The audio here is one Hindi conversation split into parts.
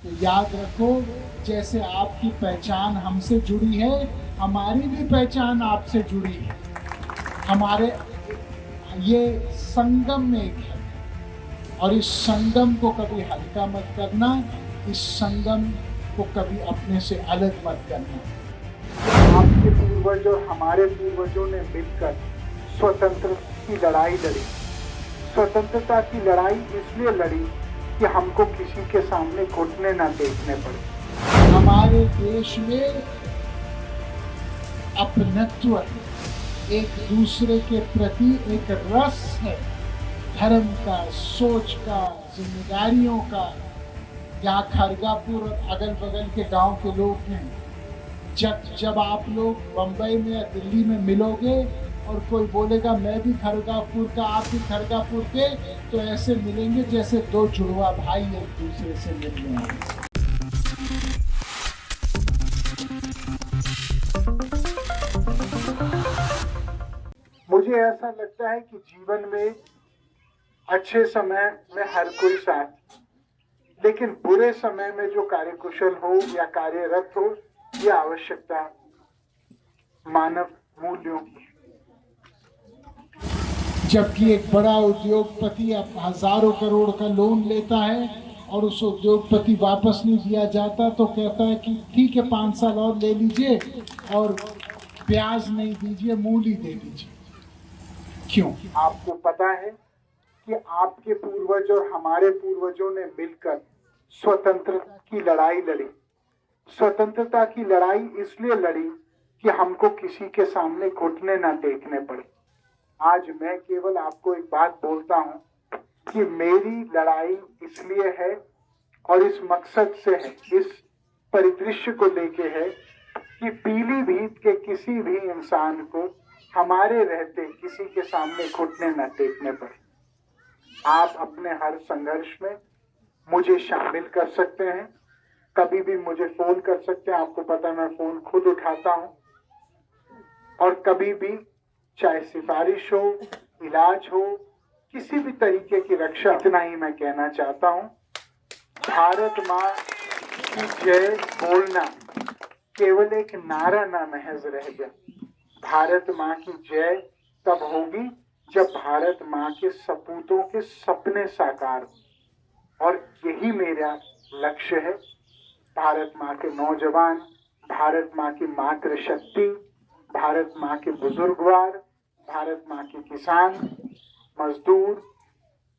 तो याद रखो, जैसे आपकी पहचान हमसे जुड़ी है, हमारी भी पहचान आपसे जुड़ी है। हमारे ये संगम में एक है, और इस संगम को कभी हल्का मत करना, इस संगम को कभी अपने से अलग मत करना। आपके पूर्वज और हमारे पूर्वजों ने मिलकर स्वतंत्रता की लड़ाई लड़ी। स्वतंत्रता की लड़ाई इसलिए लड़ी कि हमको किसी के सामने घुटने ना टेकने पड़े। हमारे देश में अपनत्व, एक दूसरे के प्रति एक रस है, धर्म का, सोच का, जिम्मेदारियों का। यहाँ खरगापुर और अगल बगल के गांव के लोग हैं। जब आप लोग बम्बई में या दिल्ली में मिलोगे और कोई बोलेगा मैं भी खरगापुर का, आप भी खरगापुर के, तो ऐसे मिलेंगे जैसे दो जुड़वा भाई एक दूसरे से मिल रहे हैं। मुझे ऐसा लगता है कि जीवन में अच्छे समय में हर कोई साथ, लेकिन बुरे समय में जो कार्यकुशल हो या कार्यरत हो, ये आवश्यकता मानव मूल्यों की। जबकि एक बड़ा उद्योगपति अब हजारों करोड़ का लोन लेता है और उस उद्योगपति वापस नहीं दिया जाता तो कहता है कि ठीक है 5 साल और ले लीजिए और ब्याज नहीं दीजिए, मूल ही दे दीजिए। क्यों? आपको पता है कि आपके पूर्वज और हमारे पूर्वजों ने मिलकर स्वतंत्रता की लड़ाई लड़ी। स्वतंत्रता की लड़ाई इसलिए लड़ी कि हमको किसी के सामने घुटने ना टेकने पड़े। आज मैं केवल आपको एक बात बोलता हूं कि मेरी लड़ाई इसलिए है और इस मकसद से है, इस परिदृश्य को लेके है कि पीलीभीत के किसी भी इंसान को हमारे रहते किसी के सामने घुटने न टेकने पड़े। आप अपने हर संघर्ष में मुझे शामिल कर सकते हैं, कभी भी मुझे फोन कर सकते हैं। आपको पता है मैं फोन खुद उठाता हूं, और कभी भी चाहे सिफारिश हो, इलाज हो, किसी भी तरीके की रक्षा। इतना ही मैं कहना चाहता हूं, भारत माँ की जय बोलना केवल एक नारा ना महज रह गया। भारत माँ की जय तब होगी जब भारत माँ के सपूतों के सपने साकार हो, और यही मेरा लक्ष्य है। भारत माँ के नौजवान, भारत माँ की मातृशक्ति, भारत माँ के बुजुर्गवार, भारत माँ के किसान, मजदूर,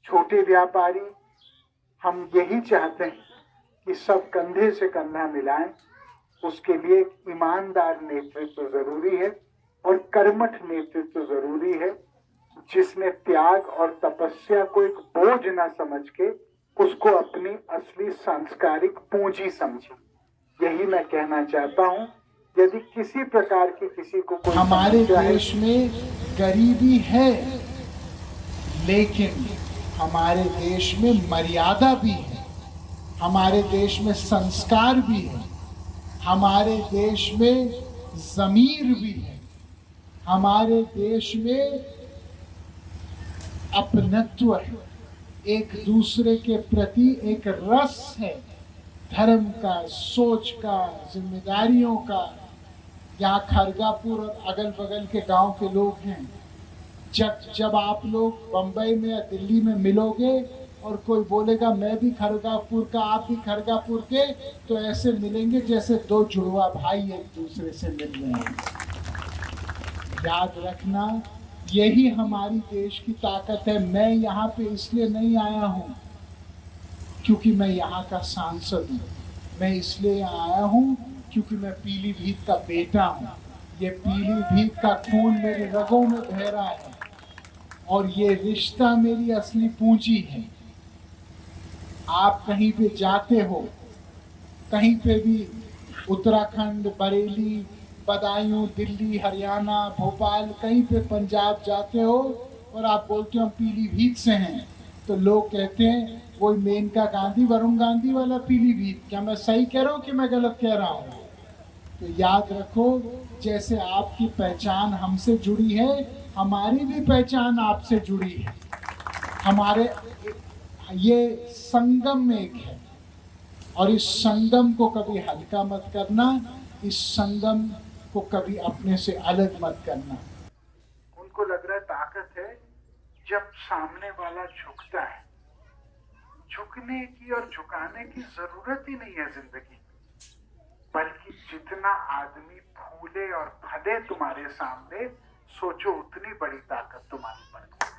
छोटे व्यापारी, हम यही चाहते हैं कि सब कंधे से कंधा मिलाएं। उसके लिए ईमानदार नेतृत्व जरूरी है और कर्मठ नेतृत्व जरूरी है, जिसने त्याग और तपस्या को एक बोझ न समझ के उसको अपनी असली सांस्कारिक पूंजी समझे। यही मैं कहना चाहता हूँ। यदि किसी प्रकार की किसी को कोई हमारे देश में गरीबी है, लेकिन हमारे देश में मर्यादा भी है, हमारे देश में संस्कार भी है, हमारे देश में ज़मीर भी है, हमारे देश में अपनत्व है, एक दूसरे के प्रति एक रस है, धर्म का, सोच का, जिम्मेदारियों का। यहाँ खरगापुर और अगल बगल के गांव के लोग हैं। जब आप लोग बम्बई में या दिल्ली में मिलोगे और कोई बोलेगा मैं भी खरगापुर का, आप भी खरगापुर के, तो ऐसे मिलेंगे जैसे दो जुड़वा भाई एक दूसरे से मिल रहे हैं। याद रखना, यही हमारी देश की ताकत है। मैं यहाँ पे इसलिए नहीं आया हूँ क्योंकि मैं यहाँ का सांसद हूँ, मैं इसलिए यहाँ आया हूँ क्योंकि मैं पीलीभीत का बेटा हूँ। ये पीलीभीत का खून मेरे रगों में बह रहा है और ये रिश्ता मेरी असली पूंजी है। आप कहीं पे जाते हो, कहीं पे भी उत्तराखंड, बरेली, बदायूं, दिल्ली, हरियाणा, भोपाल, कहीं पे पंजाब जाते हो और आप बोलते हो हम पीलीभीत से हैं, तो लोग कहते हैं वही मेनका गांधी, वरुण गांधी वाला पीलीभीत। क्या मैं सही कह रहा हूँ कि मैं गलत कह रहा हूँ? तो याद रखो, जैसे आपकी पहचान हमसे जुड़ी है, हमारी भी पहचान आपसे जुड़ी है। हमारे ये संगम में एक है, और इस संगम को कभी हल्का मत करना, इस संगम को कभी अपने से अलग मत करना। उनको लग रहा है ताकत है जब सामने वाला झुकता है। झुकने की और झुकाने की जरूरत ही नहीं है जिंदगी, बल्कि जितना आदमी फूले और फले तुम्हारे सामने, सोचो उतनी बड़ी ताकत तुम्हारी बढ़ती है।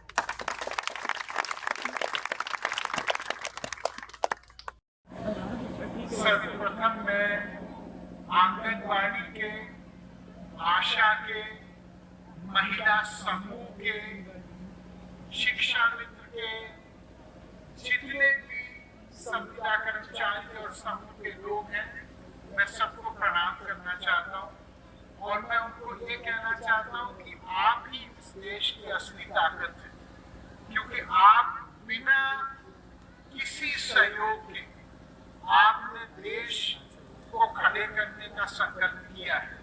सर्वप्रथम मैं आंगनबाड़ी के, आशा के, महिला समूह के, शिक्षा मित्र के, जितने भी संविदा कर्मचारी और समूह के लोग हैं, मैं सबको प्रणाम करना चाहता हूँ और मैं उनको ये कहना चाहता हूँ कि आप ही इस देश की असली ताकत है, क्योंकि आप बिना किसी सहयोग के आपने देश को खड़े करने का संकल्प किया है।